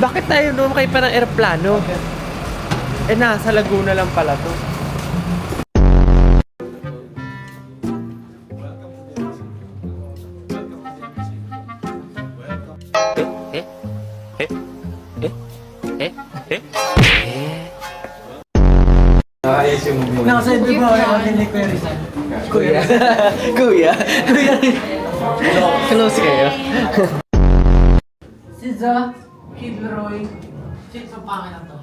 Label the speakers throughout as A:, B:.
A: Bakit tayo lumakay pa ng eroplano? Eh, nasa Laguna lang pala to.
B: Nasa iba ba ako ni Kuya Rizal?
A: Kuya. Kuya. Kuya. Close kayo.
B: Si Za, Kid Leroy. Shit, sa pangin na to.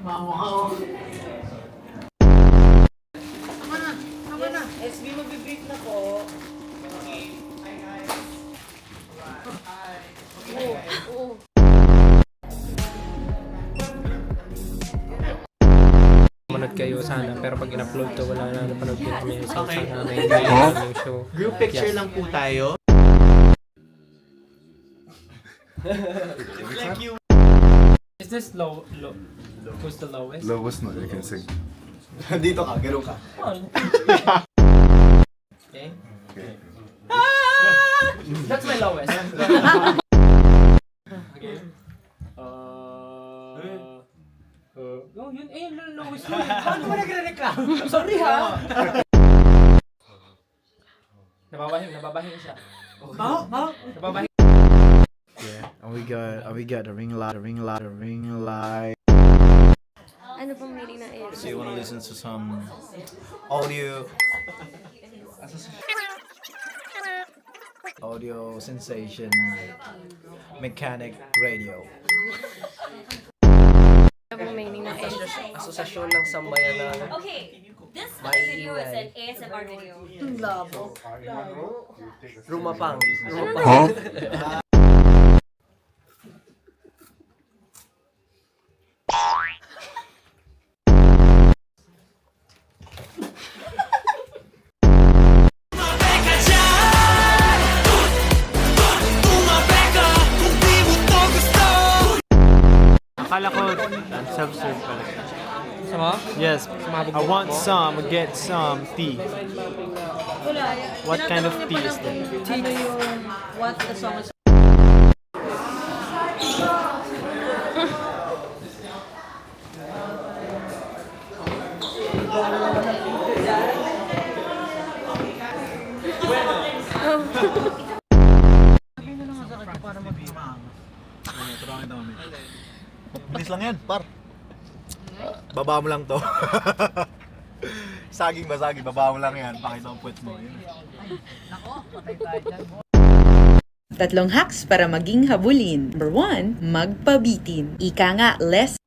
B: Mamukha ko. Tama na. SB mag-brief na po.
C: Manood kayo sana, pero pag in-upload to, wala na napanood din kami. So, sana may yung show.
A: Group picture lang po tayo.
C: Is this low? Who's the lowest?
D: Lowest no, you can sing.
E: Dito ka, gano'n ka.
C: Okay. That's my lowest. Okay. Oh, yun yung lowest yun.
B: Paano ba nagre-reklamo? Sorry ha.
C: Nababahin siya.
B: Bao?
C: Nababahin.
E: Yeah, and we got a ring light.
F: Ano pong meaning na is?
E: So you want to listen to some audio sensation mechanic radio.
F: Ano pong meaning na is?
A: Asosasyon ng sambayan na
G: Okay, this other video is an ASMR video.
A: rumapang.
H: Akala ko self-serve pala.
C: Sama?
H: Yes, I want some, get some tea. What kind of tea is that?
B: Sino yung what the song is?
E: Bilis lang yan, par. Baba mo lang to. Saging ba saging? Baba mo lang yan. Pakita ang puwet mo. Yun.
I: Tatlong hacks para maging habulin. Number 1, magpabitin. Ika nga, less